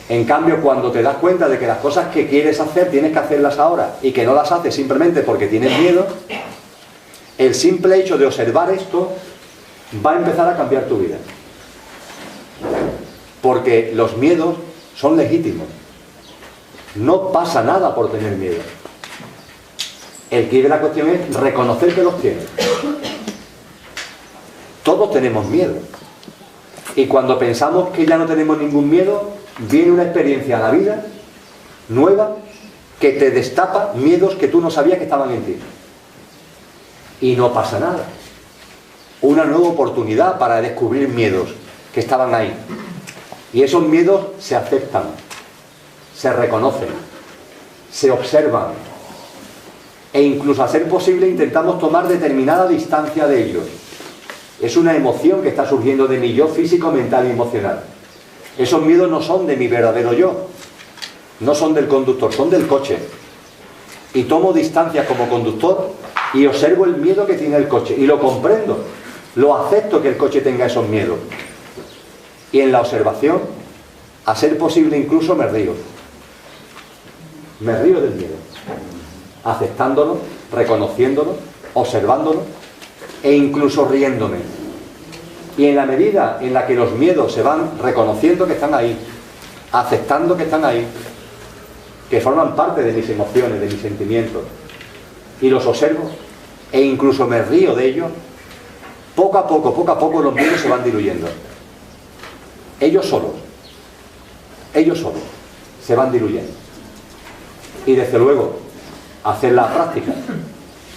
En cambio, cuando te das cuenta de que las cosas que quieres hacer tienes que hacerlas ahora y que no las haces simplemente porque tienes miedo, el simple hecho de observar esto va a empezar a cambiar tu vida. Porque los miedos son legítimos. No pasa nada por tener miedo. El quid de la cuestión es reconocer que los tienes. Todos tenemos miedo. Y cuando pensamos que ya no tenemos ningún miedo, viene una experiencia a la vida nueva que te destapa miedos que tú no sabías que estaban en ti. Y no pasa nada. Una nueva oportunidad para descubrir miedos que estaban ahí. Y esos miedos se aceptan, se reconocen, se observan. E incluso a ser posible intentamos tomar determinada distancia de ellos. Es una emoción que está surgiendo de mi yo físico, mental y emocional. Esos miedos no son de mi verdadero yo, no son del conductor, son del coche. Y tomo distancia como conductor y observo el miedo que tiene el coche y lo comprendo, lo acepto que el coche tenga esos miedos. Y en la observación, a ser posible incluso me río. Me río del miedo, aceptándolo, reconociéndolo, observándolo e incluso riéndome. Y en la medida en la que los miedos se van reconociendo que están ahí, aceptando que están ahí, que forman parte de mis emociones, de mis sentimientos, y los observo e incluso me río de ellos, poco a poco los miedos se van diluyendo. Ellos solos se van diluyendo. Y desde luego, hacer la práctica.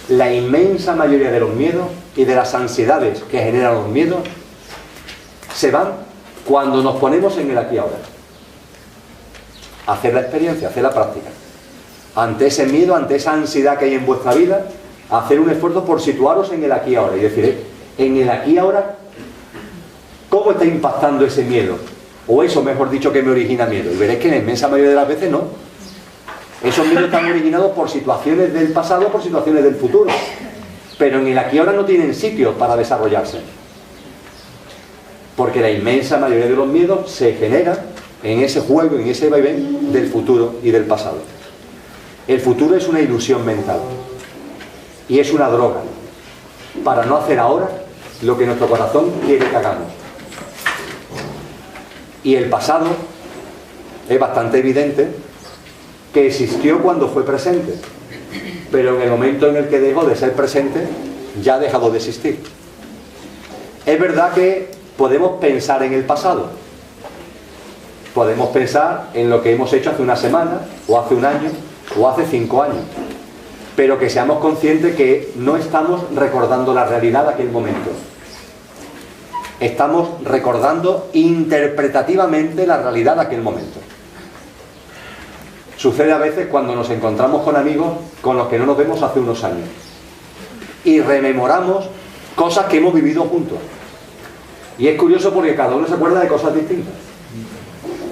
La inmensa mayoría de los miedos y de las ansiedades que generan los miedos se van cuando nos ponemos en el aquí y ahora. Hacer la experiencia, hacer la práctica. Ante ese miedo, ante esa ansiedad que hay en vuestra vida, hacer un esfuerzo por situaros en el aquí y ahora y decir, en el aquí y ahora, ¿cómo está impactando ese miedo? O eso, mejor dicho, que me origina miedo. Y veréis que en la inmensa mayoría de las veces no. Esos miedos están originados por situaciones del pasado, por situaciones del futuro. Pero en el aquí y ahora no tienen sitio para desarrollarse. Porque la inmensa mayoría de los miedos se genera en ese juego, en ese vaivén del futuro y del pasado. El futuro es una ilusión mental. Y es una droga para no hacer ahora lo que nuestro corazón quiere que hagamos. Y el pasado es bastante evidente que existió cuando fue presente, pero en el momento en el que dejó de ser presente, ya ha dejado de existir. Es verdad que podemos pensar en el pasado, podemos pensar en lo que hemos hecho hace una semana, o hace un año, o hace 5 años, pero que seamos conscientes que no estamos recordando la realidad de aquel momento. Estamos recordando interpretativamente la realidad de aquel momento. Sucede a veces cuando nos encontramos con amigos con los que no nos vemos hace unos años y rememoramos cosas que hemos vivido juntos. Y es curioso porque cada uno se acuerda de cosas distintas.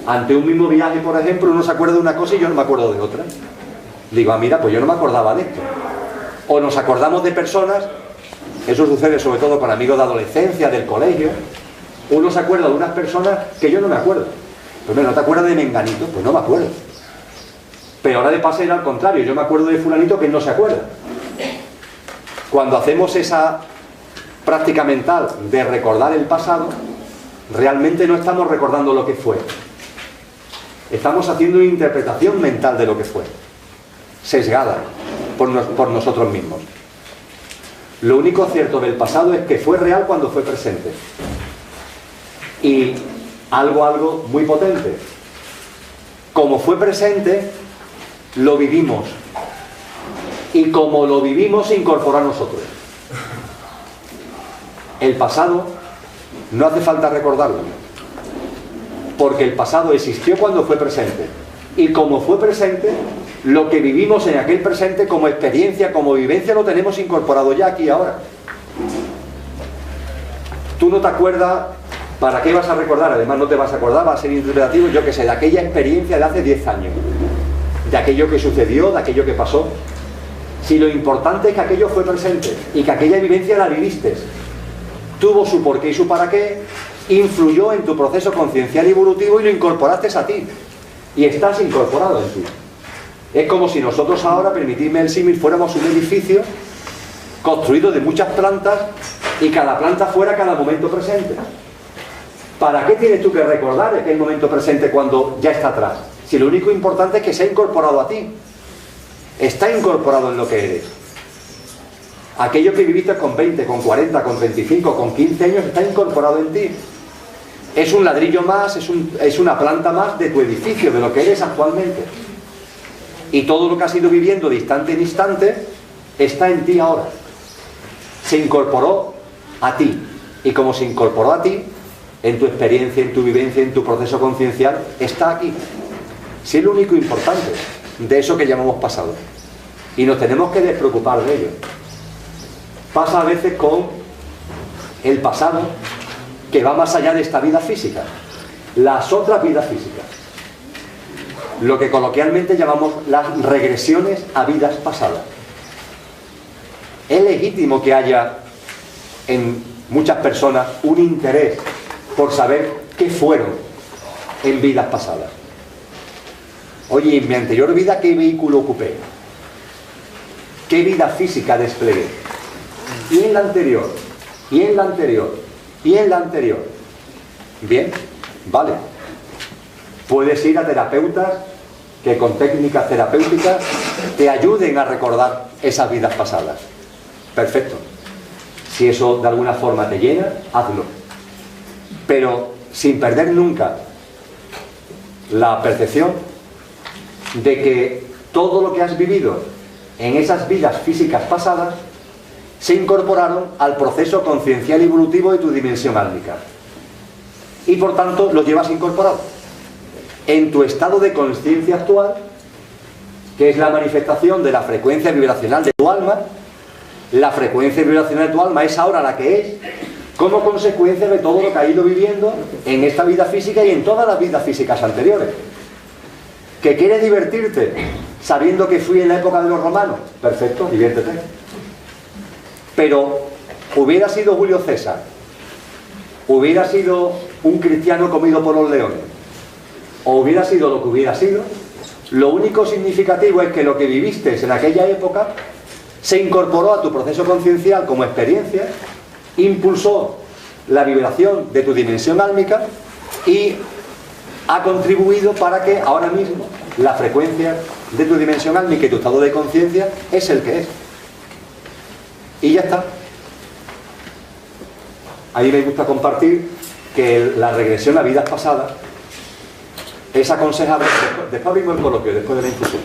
Ante un mismo viaje, por ejemplo, uno se acuerda de una cosa y yo no me acuerdo de otra. Digo, ah, mira, pues yo no me acordaba de esto. O nos acordamos de personas, eso sucede sobre todo con amigos de adolescencia, del colegio. Uno se acuerda de unas personas que yo no me acuerdo. Pues ¿no te acuerdas de Menganito? Pues no me acuerdo. Pero ahora de paso era al contrario, yo me acuerdo de fulanito que no se acuerda. Cuando hacemos esa práctica mental de recordar el pasado, realmente no estamos recordando lo que fue. Estamos haciendo una interpretación mental de lo que fue, sesgada por nosotros mismos. Lo único cierto del pasado es que fue real cuando fue presente. Y algo muy potente. Como fue presente, lo vivimos. Y como lo vivimos, se incorporó a nosotros. El pasado no hace falta recordarlo, porque el pasado existió cuando fue presente. Y como fue presente, lo que vivimos en aquel presente como experiencia, como vivencia, lo tenemos incorporado ya aquí ahora. Tú no te acuerdas, ¿para qué vas a recordar? Además no te vas a acordar, va a ser interpretativo, yo que sé, de aquella experiencia de hace 10 años, de aquello que sucedió, de aquello que pasó. Si lo importante es que aquello fue presente y que aquella vivencia la viviste, tuvo su porqué y su para qué, influyó en tu proceso conciencial y evolutivo y lo incorporaste a ti. Y estás incorporado en ti. Es como si nosotros ahora, permitidme el símil, fuéramos un edificio construido de muchas plantas y cada planta fuera cada momento presente. ¿Para qué tienes tú que recordar aquel momento presente cuando ya está atrás? Si lo único importante es que se ha incorporado a ti. Está incorporado en lo que eres. Aquello que viviste con 20, con 40, con 35, con 15 años está incorporado en ti. Es un ladrillo más, es una planta más de tu edificio, de lo que eres actualmente. Y todo lo que has ido viviendo de instante en instante está en ti ahora. Se incorporó a ti. Y como se incorporó a ti, en tu experiencia, en tu vivencia, en tu proceso conciencial, está aquí. Si es lo único importante de eso que llamamos pasado. Y nos tenemos que despreocupar de ello. Pasa a veces con el pasado que va más allá de esta vida física, las otras vidas físicas, lo que coloquialmente llamamos las regresiones a vidas pasadas. Es legítimo que haya en muchas personas un interés por saber qué fueron en vidas pasadas. Oye, en mi anterior vida, ¿qué vehículo ocupé? ¿Qué vida física desplegué? Y en la anterior, y en la anterior, y en la anterior. Bien, vale. Puedes ir a terapeutas que con técnicas terapéuticas te ayuden a recordar esas vidas pasadas. Perfecto. Si eso de alguna forma te llena, hazlo. Pero sin perder nunca la percepción de que todo lo que has vivido en esas vidas físicas pasadas se incorporaron al proceso conciencial y evolutivo de tu dimensión álmica. Y por tanto lo llevas incorporado en tu estado de conciencia actual, que es la manifestación de la frecuencia vibracional de tu alma. La frecuencia vibracional de tu alma es ahora la que es, como consecuencia de todo lo que ha ido viviendo en esta vida física y en todas las vidas físicas anteriores. ¿Que quieres divertirte sabiendo que fui en la época de los romanos? Perfecto, diviértete. Pero hubiera sido Julio César, hubiera sido un cristiano comido por los leones, o hubiera sido lo que hubiera sido, lo único significativo es que lo que viviste en aquella época se incorporó a tu proceso conciencial como experiencia impulsó la vibración de tu dimensión álmica y ha contribuido para que ahora mismo la frecuencia de tu dimensión álmica y tu estado de conciencia es el que es. Y ya está. A mí me gusta compartir que la regresión a vidas pasadas es aconsejable. Después abrimos el coloquio, después de la infusión.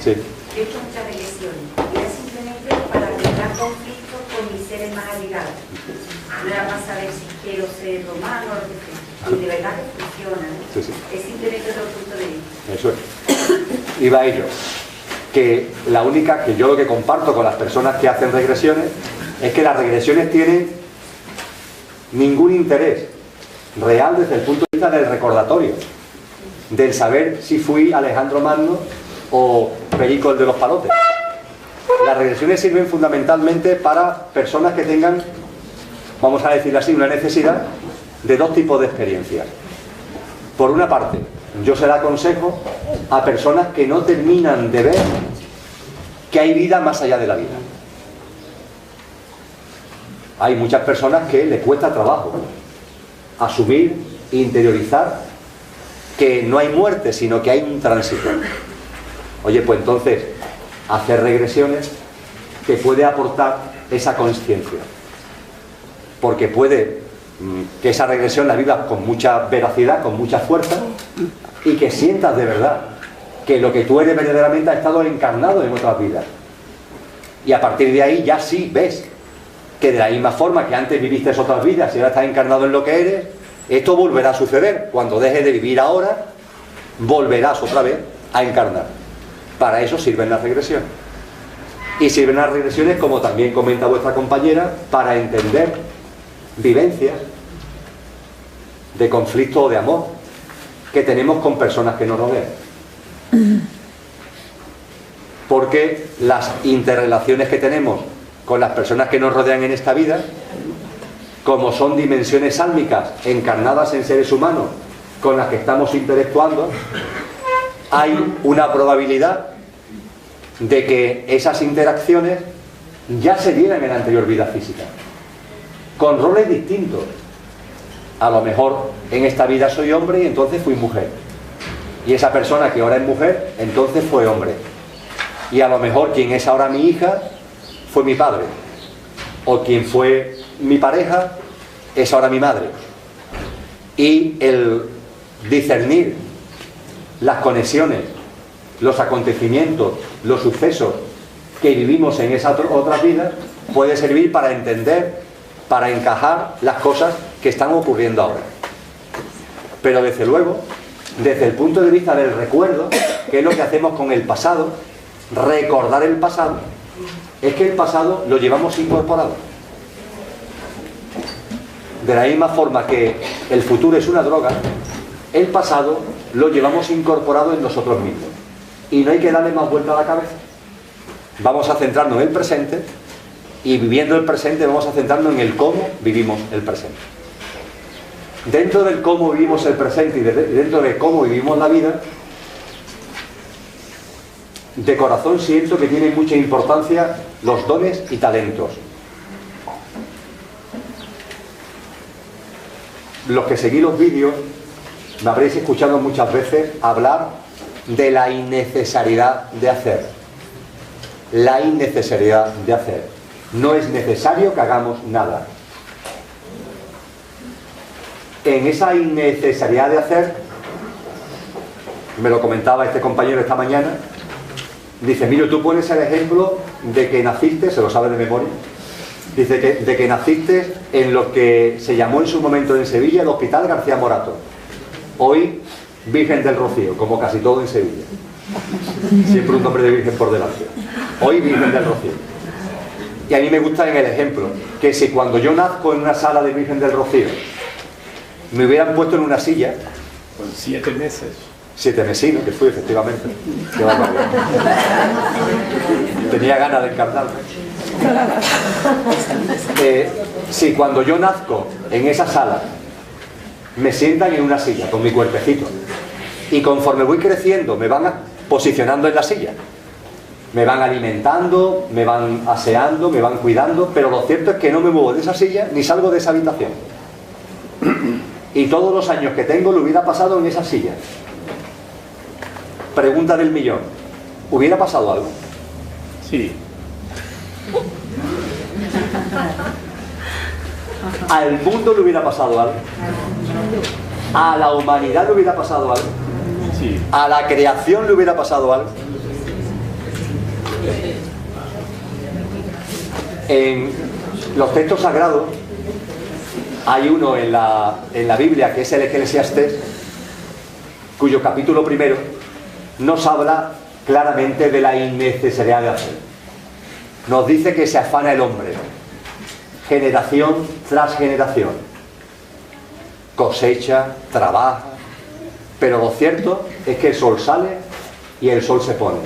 Sí. Yo he hecho muchas regresiones y era simplemente para arreglar conflictos con mis seres más allegados. No era para saber si quiero ser romano o lo que sea. Y de verdad que funciona, ¿no? Sí, sí. Es simplemente otro punto de vista. Eso es. Iba a ello. Que la única que yo lo que comparto con las personas que hacen regresiones es que las regresiones tienen ningún interés real desde el punto de vista del recordatorio, del saber si fui Alejandro Magno o Perico el de los Palotes. Las regresiones sirven fundamentalmente para personas que tengan, vamos a decirlo así, una necesidad de dos tipos de experiencias. Por una parte, yo se la aconsejo a personas que no terminan de ver que hay vida más allá de la vida. Hay muchas personas que les cuesta trabajo asumir e interiorizar que no hay muerte, sino que hay un tránsito. Oye, pues entonces, hacer regresiones te puede aportar esa conciencia. Porque puede que esa regresión la vivas con mucha veracidad, con mucha fuerza, y que sientas de verdad que lo que tú eres verdaderamente ha estado encarnado en otras vidas. Y a partir de ahí ya sí ves que de la misma forma que antes viviste otras vidas y ahora estás encarnado en lo que eres, esto volverá a suceder. Cuando dejes de vivir ahora, volverás otra vez a encarnar. Para eso sirven las regresiones. Y sirven las regresiones, como también comenta vuestra compañera, para entender vivencias de conflicto o de amor que tenemos con personas que nos rodean. Porque las interrelaciones que tenemos con las personas que nos rodean en esta vida, como son dimensiones álmicas encarnadas en seres humanos con las que estamos interactuando, hay una probabilidad de que esas interacciones ya se dieran en la anterior vida física, con roles distintos. A lo mejor en esta vida soy hombre y entonces fui mujer, y esa persona que ahora es mujer entonces fue hombre, y a lo mejor quien es ahora mi hija fue mi padre, o quien fue mi pareja es ahora mi madre. Y el discernir las conexiones, los acontecimientos, los sucesos que vivimos en esas otras vidas puede servir para entender, para encajar las cosas que están ocurriendo ahora. Pero desde luego, desde el punto de vista del recuerdo, que es lo que hacemos con el pasado, recordar el pasado, es que el pasado lo llevamos incorporado. De la misma forma que el futuro es una droga, el pasado lo llevamos incorporado en nosotros mismos. Y no hay que darle más vuelta a la cabeza. Vamos a centrarnos en el presente, y viviendo el presente vamos a centrarnos en el cómo vivimos el presente. Dentro del cómo vivimos el presente y dentro de cómo vivimos la vida, de corazón siento que tienen mucha importancia los dones y talentos. Los que seguís los vídeos me habréis escuchado muchas veces hablar de la innecesariedad de hacer. La innecesariedad de hacer. No es necesario que hagamos nada. En esa innecesariedad de hacer, me lo comentaba este compañero esta mañana, dice, Emilio, tú pones el ejemplo de que naciste, se lo sabe de memoria, dice que de que naciste en lo que se llamó en su momento en Sevilla el Hospital García Morato, hoy Virgen del Rocío, como casi todo en Sevilla, siempre un nombre de Virgen por delante, hoy Virgen del Rocío. Y a mí me gusta en el ejemplo que si cuando yo nazco en una sala de Virgen del Rocío me hubieran puesto en una silla con 7 meses, 7 mesinos, que fui efectivamente, qué barbaridad. Tenía ganas de encarnarme. Si cuando yo nazco en esa sala me sientan en una silla con mi cuerpecito y conforme voy creciendo me van posicionando en la silla Me van alimentando, me van aseando, me van cuidando, pero lo cierto es que no me muevo de esa silla ni salgo de esa habitación. Y todos los años que tengo lo hubiera pasado en esa silla. Pregunta del millón. ¿Hubiera pasado algo? Sí. ¿Al mundo le hubiera pasado algo? ¿A la humanidad le hubiera pasado algo? Sí. ¿A la creación le hubiera pasado algo? En los textos sagrados hay uno en la Biblia que es el Eclesiastés, cuyo capítulo primero nos habla claramente de la innecesidad de hacer. Nos dice que se afana el hombre, generación tras generación, cosecha, trabaja, pero lo cierto es que el sol sale y el sol se pone,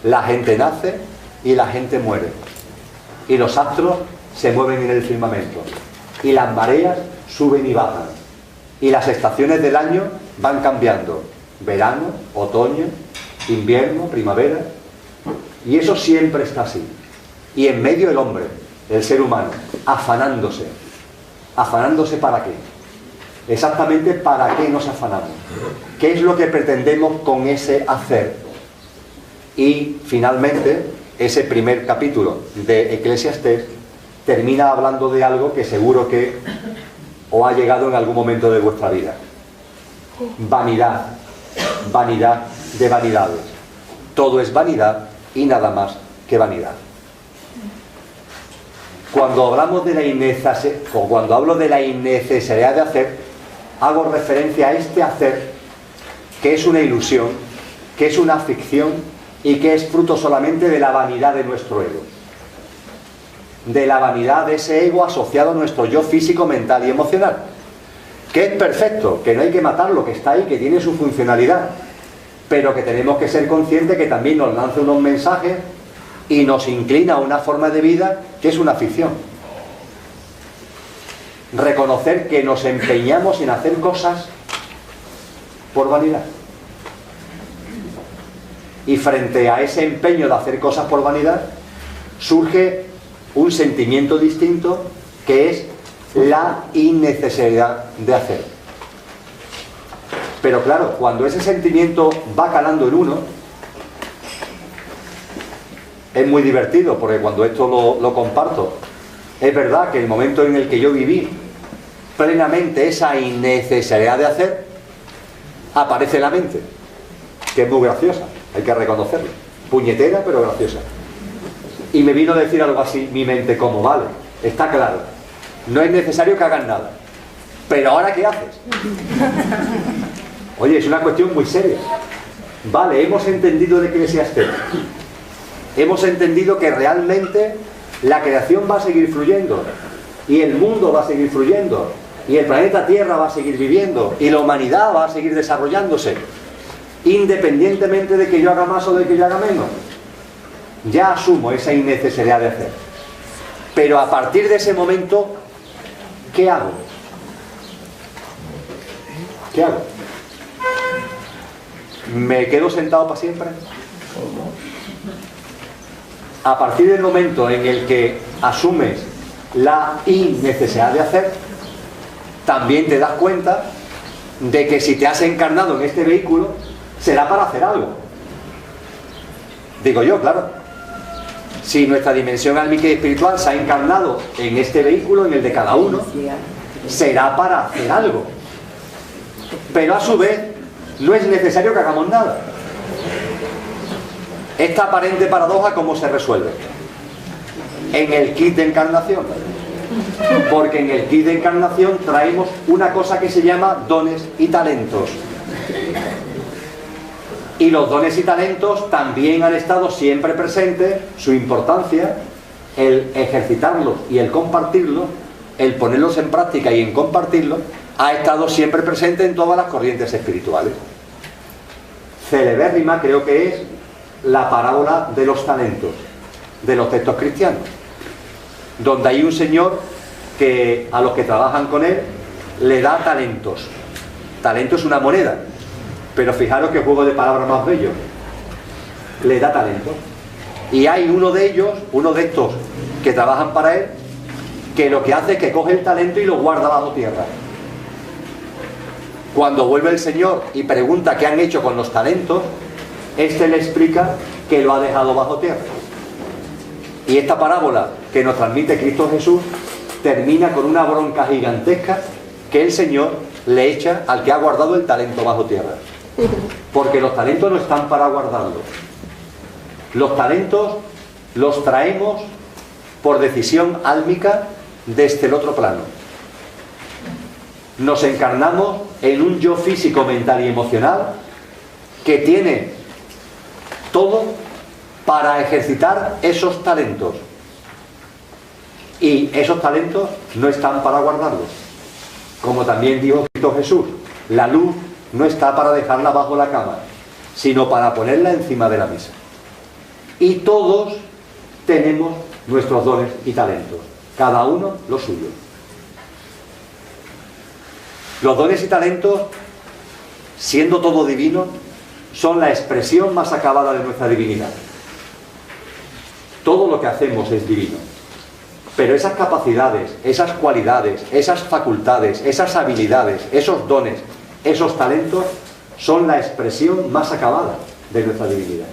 la gente nace y la gente muere, y los astros se mueven en el firmamento, y las mareas suben y bajan, y las estaciones del año van cambiando, verano, otoño, invierno, primavera, y eso siempre está así. Y en medio el hombre, el ser humano, afanándose. ¿Afanándose para qué? Exactamente para qué nos afanamos. ¿Qué es lo que pretendemos con ese hacer? Y finalmente, ese primer capítulo de Eclesiastés termina hablando de algo que seguro que os ha llegado en algún momento de vuestra vida. Vanidad, vanidad de vanidades. Todo es vanidad y nada más que vanidad. Cuando hablamos de la innecesidad, o cuando hablo de la innecesidad de hacer, hago referencia a este hacer que es una ilusión, que es una ficción y que es fruto solamente de la vanidad de nuestro ego. De la vanidad de ese ego asociado a nuestro yo físico, mental y emocional. Que es perfecto, que no hay que matarlo, que está ahí, que tiene su funcionalidad, pero que tenemos que ser conscientes que también nos lanza unos mensajes y nos inclina a una forma de vida que es una ficción. Reconocer que nos empeñamos en hacer cosas por vanidad. Y frente a ese empeño de hacer cosas por vanidad, surge un sentimiento distinto que es la innecesidad de hacer. Pero claro, cuando ese sentimiento va calando en uno, es muy divertido, porque cuando esto lo comparto, es verdad que el momento en el que yo viví plenamente esa innecesidad de hacer, aparece la mente, que es muy graciosa, hay que reconocerlo, puñetera pero graciosa. Y me vino a decir algo así, mi mente, como vale, está claro, no es necesario que hagan nada, pero ¿ahora qué haces? Oye, es una cuestión muy seria. Vale, hemos entendido de Eclesiastés, hemos entendido que realmente la creación va a seguir fluyendo, y el mundo va a seguir fluyendo, y el planeta Tierra va a seguir viviendo, y la humanidad va a seguir desarrollándose, independientemente de que yo haga más o de que yo haga menos. Ya asumo esa innecesidad de hacer. Pero a partir de ese momento, ¿qué hago? ¿Qué hago? ¿Me quedo sentado para siempre? A partir del momento en el que asumes la innecesidad de hacer, también te das cuenta de que si te has encarnado en este vehículo, será para hacer algo. Digo yo, claro. Si nuestra dimensión álmica y espiritual se ha encarnado en este vehículo, en el de cada uno, será para hacer algo. Pero a su vez, no es necesario que hagamos nada. Esta aparente paradoja, ¿cómo se resuelve? En el kit de encarnación. Porque en el kit de encarnación traemos una cosa que se llama dones y talentos. Y los dones y talentos también han estado siempre presentes, su importancia, el ejercitarlos y el compartirlos, el ponerlos en práctica y en compartirlos, ha estado siempre presente en todas las corrientes espirituales. Celebérrima creo que es la parábola de los talentos, de los textos cristianos, donde hay un señor que a los que trabajan con él le da talentos. Talento es una moneda, pero fijaros qué juego de palabras más bello. le da talento. Y hay uno de ellos, uno de estos que trabajan para él, que lo que hace es que coge el talento y lo guarda bajo tierra. Cuando vuelve el Señor y pregunta qué han hecho con los talentos, este le explica que lo ha dejado bajo tierra. Y esta parábola que nos transmite Cristo Jesús termina con una bronca gigantesca que el Señor le echa al que ha guardado el talento bajo tierra. Porque los talentos no están para guardarlos. Los talentos los traemos por decisión álmica desde el otro plano. Nos encarnamos en un yo físico, mental y emocional que tiene todo para ejercitar esos talentos. Y esos talentos no están para guardarlos. Como también dijo Cristo Jesús, la luz no está para dejarla bajo la cama, sino para ponerla encima de la mesa. Y todos tenemos nuestros dones y talentos, cada uno lo suyo. Los dones y talentos, siendo todo divino, son la expresión más acabada de nuestra divinidad. Todo lo que hacemos es divino. Pero esas capacidades, esas cualidades, esas facultades, esas habilidades, esos dones, esos talentos, son la expresión más acabada de nuestra divinidad.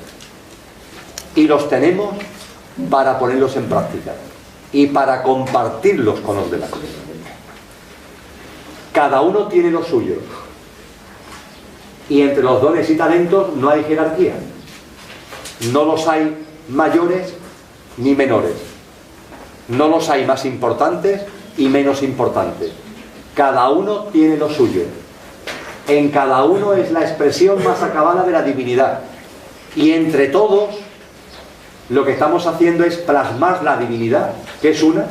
Y los tenemos para ponerlos en práctica y para compartirlos con los demás. Cada uno tiene lo suyo. Y entre los dones y talentos no hay jerarquía. No los hay mayores ni menores. No los hay más importantes y menos importantes. Cada uno tiene lo suyo. En cada uno es la expresión más acabada de la divinidad. Y entre todos, lo que estamos haciendo es plasmar la divinidad, que es una,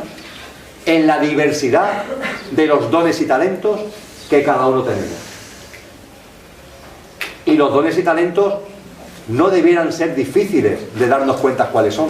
en la diversidad de los dones y talentos que cada uno tenemos. Y los dones y talentos no debieran ser difíciles de darnos cuenta cuáles son.